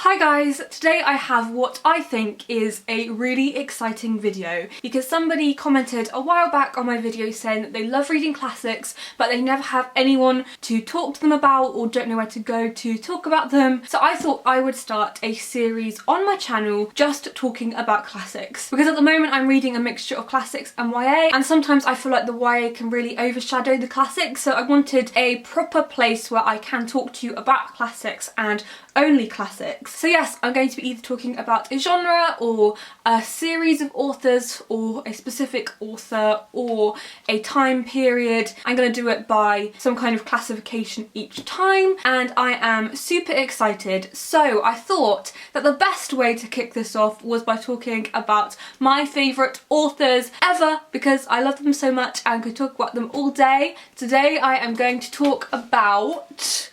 Hi guys, today I have what I think is a really exciting video because somebody commented a while back on my video saying that they love reading classics but they never have anyone to talk to them about or don't know where to go to talk about them. So I thought I would start a series on my channel just talking about classics because at the moment I'm reading a mixture of classics and YA, and sometimes I feel like the YA can really overshadow the classics, so I wanted a proper place where I can talk to you about classics and only classics. So yes, I'm going to be either talking about a genre or a series of authors or a specific author or a time period. I'm going to do it by some kind of classification each time and I am super excited. So I thought that the best way to kick this off was by talking about my favourite authors ever because I love them so much and could talk about them all day. Today I am going to talk about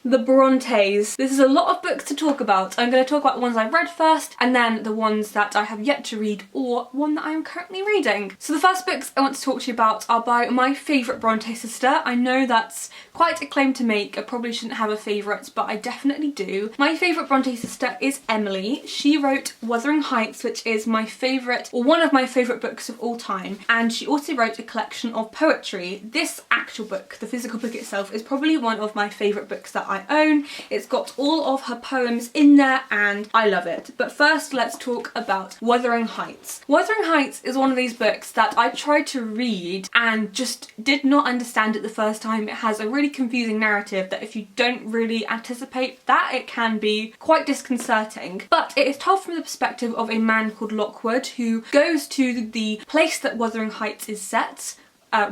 the Brontes. This is a lot of books to talk about. I'm going to talk about the ones I've read first and then the ones that I have yet to read or one that I am currently reading. So the first books I want to talk to you about are by my favourite Bronte sister. I know that's quite a claim to make. I probably shouldn't have a favourite, but I definitely do. My favourite Bronte sister is Emily. She wrote Wuthering Heights, which is my favourite, or one of my favourite books of all time, and she also wrote a collection of poetry. This actual book, the physical book itself, is probably one of my favourite books that I own. It's got all of her poems in there and I love it. But first let's talk about Wuthering Heights. Wuthering Heights is one of these books that I tried to read and just did not understand it the first time. It has a really confusing narrative that if you don't really anticipate that, it can be quite disconcerting. But it is told from the perspective of a man called Lockwood who goes to the place that Wuthering Heights is set.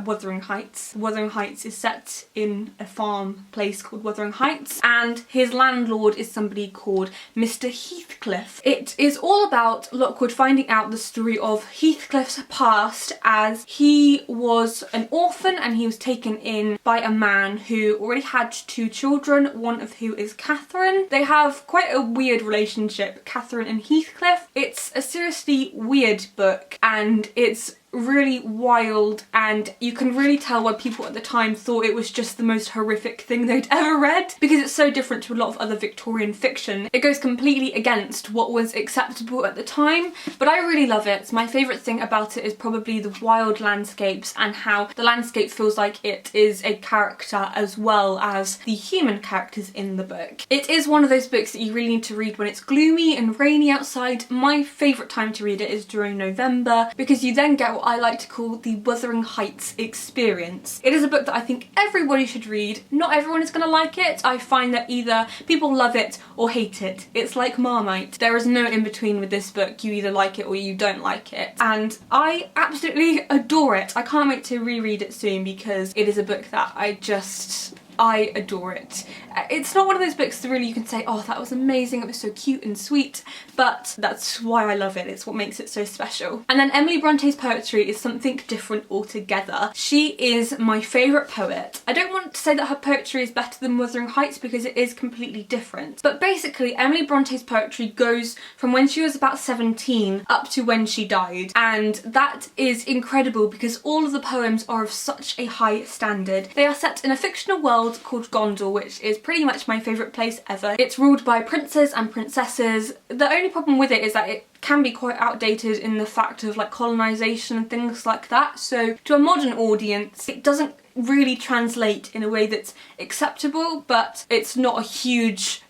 Wuthering Heights. Wuthering Heights is set in a farm place called Wuthering Heights, and his landlord is somebody called Mr. Heathcliff. It is all about Lockwood finding out the story of Heathcliff's past, as he was an orphan and he was taken in by a man who already had two children, one of who is Catherine. They have quite a weird relationship, Catherine and Heathcliff. It's a seriously weird book and it's really wild, and you can really tell why people at the time thought it was just the most horrific thing they'd ever read, because it's so different to a lot of other Victorian fiction. It goes completely against what was acceptable at the time, but I really love it. My favourite thing about it is probably the wild landscapes and how the landscape feels like it is a character as well as the human characters in the book. It is one of those books that you really need to read when it's gloomy and rainy outside. My favourite time to read it is during November because you then get what I like to call the Wuthering Heights experience. It is a book that I think everybody should read. Not everyone is going to like it. I find that either people love it or hate it. It's like Marmite. There is no in between with this book. You either like it or you don't like it. And I absolutely adore it. I can't wait to reread it soon because it is a book that I adore it. It's not one of those books that really you can say, oh, that was amazing, it was so cute and sweet, but that's why I love it. It's what makes it so special. And then Emily Bronte's poetry is something different altogether. She is my favourite poet. I don't want to say that her poetry is better than Wuthering Heights because it is completely different. But basically, Emily Bronte's poetry goes from when she was about 17 up to when she died. And that is incredible because all of the poems are of such a high standard. They are set in a fictional world called Gondor, which is pretty much my favourite place ever. It's ruled by princes and princesses. The only problem with it is that it can be quite outdated in the fact of like colonisation and things like that, so to a modern audience it doesn't really translate in a way that's acceptable, but it's not a huge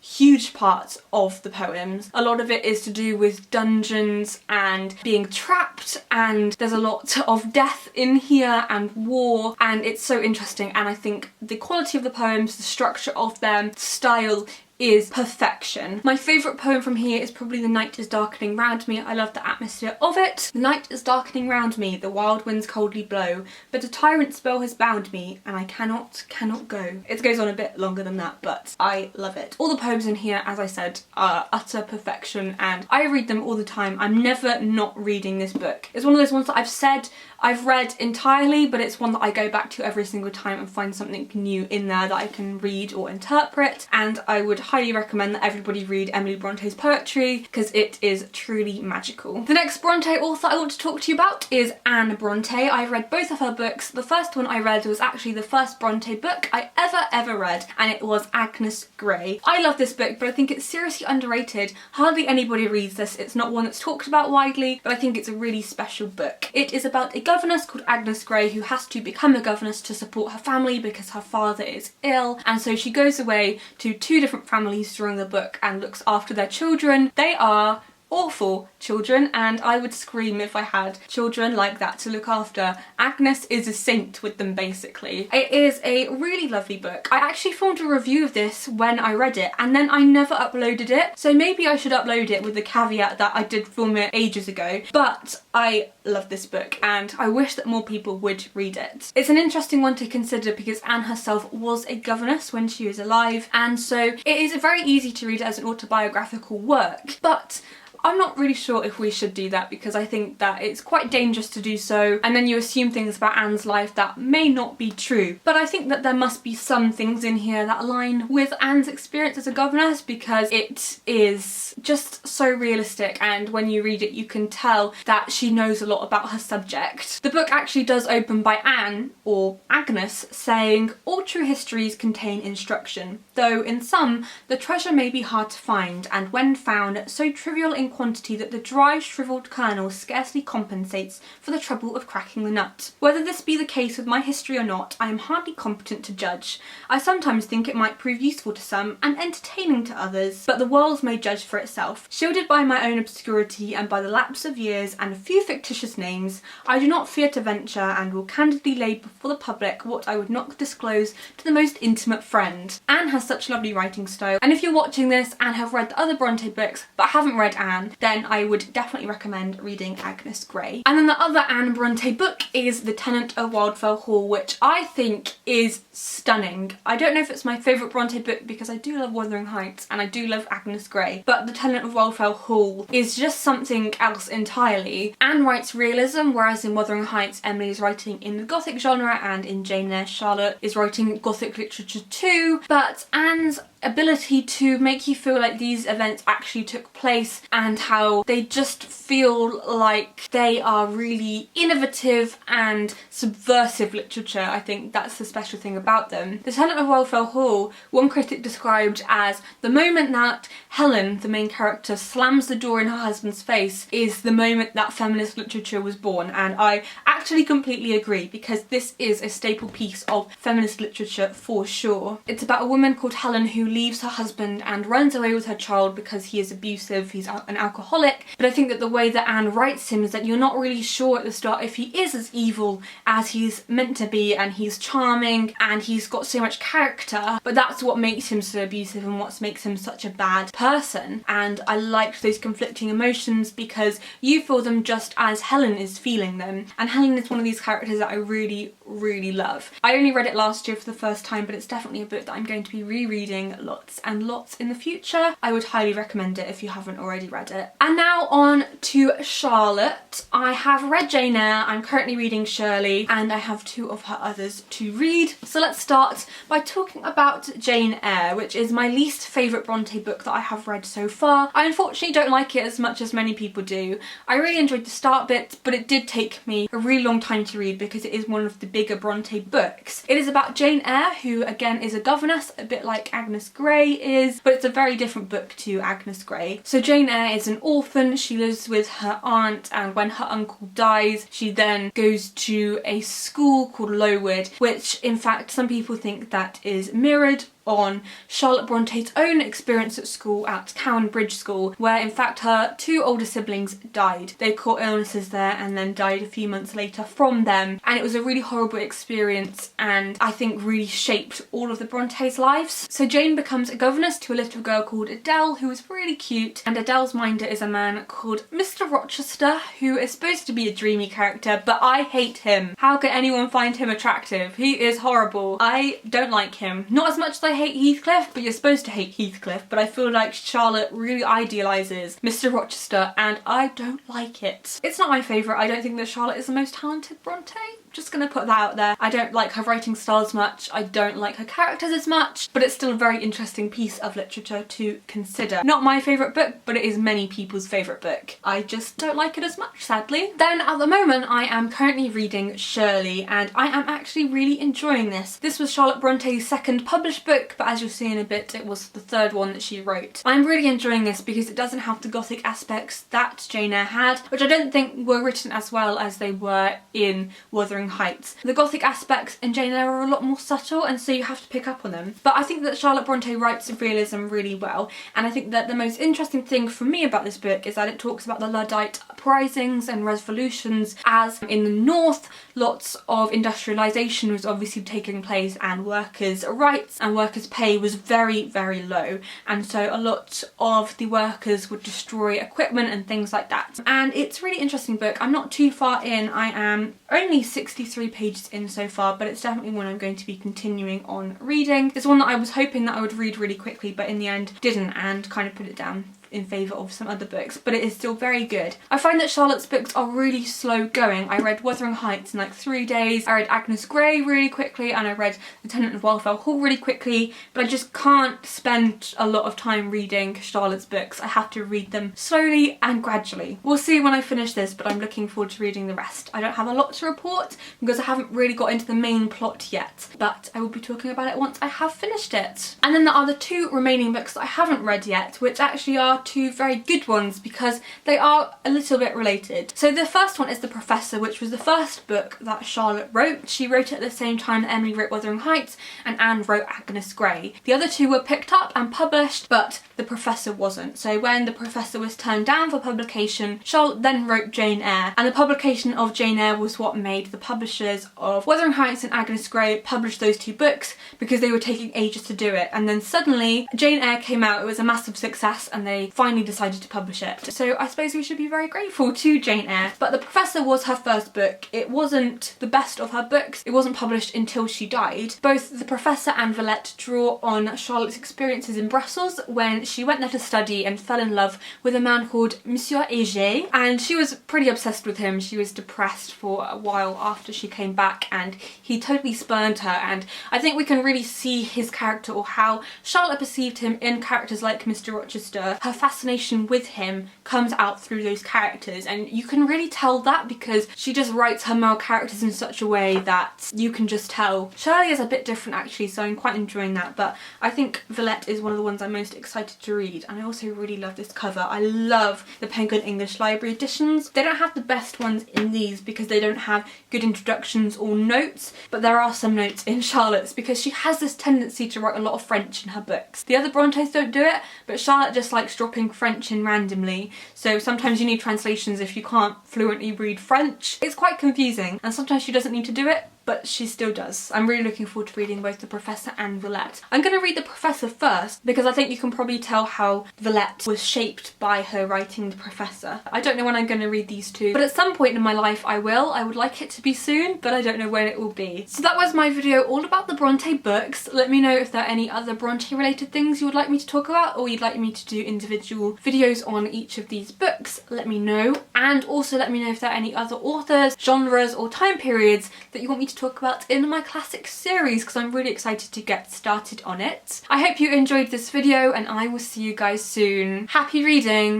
part of the poems. A lot of it is to do with dungeons and being trapped, and there's a lot of death in here and war, and it's so interesting, and I think the quality of the poems, the structure of them, style is perfection. My favourite poem from here is probably The Night is Darkening Round Me. I love the atmosphere of it. The night is darkening round me, the wild winds coldly blow, but a tyrant spell has bound me, and I cannot go. It goes on a bit longer than that, but I love it. All the poems in here, as I said, are utter perfection, and I read them all the time. I'm never not reading this book. It's one of those ones that I've said I've read entirely, but it's one that I go back to every single time and find something new in there that I can read or interpret, and I would highly recommend that everybody read Emily Bronte's poetry because it is truly magical. The next Bronte author I want to talk to you about is Anne Bronte. I've read both of her books. The first one I read was actually the first Bronte book I ever read, and it was Agnes Grey. I love this book, but I think it's seriously underrated. Hardly anybody reads this. It's not one that's talked about widely, but I think it's a really special book. It is about a governess called Agnes Grey who has to become a governess to support her family because her father is ill, and so she goes away to 2 different families during the book and looks after their children. They are awful children, and I would scream if I had children like that to look after. Agnes is a saint with them, basically. It is a really lovely book. I actually filmed a review of this when I read it, and then I never uploaded it, so maybe I should upload it with the caveat that I did film it ages ago, but I love this book and I wish that more people would read it. It's an interesting one to consider because Anne herself was a governess when she was alive, and so it is very easy to read it as an autobiographical work, but I'm not really sure if we should do that because I think that it's quite dangerous to do so, and then you assume things about Anne's life that may not be true. But I think that there must be some things in here that align with Anne's experience as a governess because it is just so realistic, and when you read it you can tell that she knows a lot about her subject. The book actually does open by Anne, or Agnes, saying, "All true histories contain instruction, though in some the treasure may be hard to find, and when found, so trivial in quantity that the dry, shriveled kernel scarcely compensates for the trouble of cracking the nut. Whether this be the case with my history or not, I am hardly competent to judge. I sometimes think it might prove useful to some and entertaining to others, but the world may judge for itself. Shielded by my own obscurity and by the lapse of years and a few fictitious names, I do not fear to venture, and will candidly lay before the public what I would not disclose to the most intimate friend." Anne has such lovely writing style, and if you're watching this and have read the other Bronte books but haven't read Anne, then I would definitely recommend reading Agnes Grey. And then the other Anne Bronte book is The Tenant of Wildfell Hall, which I think is stunning. I don't know if it's my favourite Bronte book because I do love Wuthering Heights and I do love Agnes Grey, but The Tenant of Wildfell Hall is just something else entirely. Anne writes realism, whereas in Wuthering Heights Emily is writing in the Gothic genre, and in Jane Eyre Charlotte is writing Gothic literature too, but Anne's ability to make you feel like these events actually took place and how they just feel like they are really innovative and subversive literature. I think that's the special thing about them. The Tenant of Wildfell Hall, one critic described as the moment that Helen, the main character, slams the door in her husband's face is the moment that feminist literature was born, and I actually completely agree because this is a staple piece of feminist literature for sure. It's about a woman called Helen who leaves her husband and runs away with her child because he is abusive, he's an alcoholic, but I think that the way that Anne writes him is that you're not really sure at the start if he is as evil as he's meant to be, and he's charming and he's got so much character, but that's what makes him so abusive and what makes him such a bad person. And I liked those conflicting emotions because you feel them just as Helen is feeling them, and Helen is one of these characters that I really love. I only read it last year for the first time, but it's definitely a book that I'm going to be rereading lots and lots in the future. I would highly recommend it if you haven't already read it. And now on to Charlotte. I have read Jane Eyre, I'm currently reading Shirley, and I have 2 of her others to read. So let's start by talking about Jane Eyre, which is my least favourite Bronte book that I have read so far. I unfortunately don't like it as much as many people do. I really enjoyed the start bit, but it did take me a really long time to read because it is one of the bigger Bronte books. It is about Jane Eyre, who again is a governess, a bit like Agnes Grey is, but it's a very different book to Agnes Grey. So Jane Eyre is an orphan, she lives with her aunt, and when her uncle dies she then goes to a school called Lowood, which in fact some people think that is mirrored on Charlotte Bronte's own experience at school at Cowan Bridge School, where in fact her 2 older siblings died. They caught illnesses there and then died a few months later from them, and it was a really horrible experience and I think really shaped all of the Bronte's lives. So Jane becomes a governess to a little girl called Adele, who is really cute, and Adele's minder is a man called Mr. Rochester, who is supposed to be a dreamy character, but I hate him. How can anyone find him attractive? He is horrible. I don't like him. Not as much as I hate Heathcliff, but you're supposed to hate Heathcliff, but I feel like Charlotte really idealises Mr. Rochester and I don't like it. It's not my favourite. I don't think that Charlotte is the most talented Brontë. Just gonna put that out there. I don't like her writing style as much, I don't like her characters as much, but it's still a very interesting piece of literature to consider. Not my favourite book, but it is many people's favourite book. I just don't like it as much, sadly. Then at the moment I am currently reading Shirley and I am actually really enjoying this. This was Charlotte Bronte's second published book, but as you'll see in a bit, it was the third one that she wrote. I'm really enjoying this because it doesn't have the gothic aspects that Jane Eyre had, which I don't think were written as well as they were in Wuthering Heights. The gothic aspects in Jane Eyre are a lot more subtle and so you have to pick up on them. But I think that Charlotte Brontë writes realism really well, and I think that the most interesting thing for me about this book is that it talks about the Luddite uprisings and revolutions, as in the north lots of industrialisation was obviously taking place and workers' rights and workers' pay was very, very low, and so a lot of the workers would destroy equipment and things like that. And it's a really interesting book. I'm not too far in, I am only 63 pages in so far, but it's definitely one I'm going to be continuing on reading. It's one that I was hoping that I would read really quickly, but in the end didn't, and kind of put it down in favour of some other books, but it is still very good. I find that Charlotte's books are really slow going. I read Wuthering Heights in like 3 days, I read Agnes Grey really quickly, and I read The Tenant of Wildfell Hall really quickly, but I just can't spend a lot of time reading Charlotte's books. I have to read them slowly and gradually. We'll see when I finish this, but I'm looking forward to reading the rest. I don't have a lot to report because I haven't really got into the main plot yet, but I will be talking about it once I have finished it. And then there are the 2 remaining books that I haven't read yet, which actually are 2 very good ones because they are a little bit related. So the first one is The Professor, which was the first book that Charlotte wrote. She wrote it at the same time that Emily wrote Wuthering Heights and Anne wrote Agnes Grey. The other 2 were picked up and published, but The Professor wasn't. So when The Professor was turned down for publication, Charlotte then wrote Jane Eyre, and the publication of Jane Eyre was what made the publishers of Wuthering Heights and Agnes Grey publish those 2 books because they were taking ages to do it. And then suddenly Jane Eyre came out, it was a massive success, and they finally decided to publish it. So I suppose we should be very grateful to Jane Eyre. But The Professor was her first book. It wasn't the best of her books. It wasn't published until she died. Both The Professor and Villette draw on Charlotte's experiences in Brussels when she went there to study and fell in love with a man called Monsieur Eyre, and she was pretty obsessed with him. She was depressed for a while after she came back and he totally spurned her, and I think we can really see his character, or how Charlotte perceived him, in characters like Mr. Rochester. Her fascination with him comes out through those characters, and you can really tell that because she just writes her male characters in such a way that you can just tell. Shirley is a bit different actually, so I'm quite enjoying that, but I think Villette is one of the ones I'm most excited to read, and I also really love this cover. I love the Penguin English Library editions. They don't have the best ones in these because they don't have good introductions or notes, but there are some notes in Charlotte's because she has this tendency to write a lot of French in her books. The other Brontes don't do it, but Charlotte just likes dropping French in randomly, so sometimes you need translations if you can't fluently read French. It's quite confusing, and sometimes she doesn't need to do it, but she still does. I'm really looking forward to reading both The Professor and Villette. I'm going to read The Professor first because I think you can probably tell how Villette was shaped by her writing The Professor. I don't know when I'm going to read these 2, but at some point in my life I will. I would like it to be soon, but I don't know when it will be. So that was my video all about the Brontë books. Let me know if there are any other Brontë related things you would like me to talk about, or you'd like me to do individual videos on each of these books. Let me know, and also let me know if there are any other authors, genres or time periods that you want me to talk about in my classic series, because I'm really excited to get started on it. I hope you enjoyed this video and I will see you guys soon. Happy reading!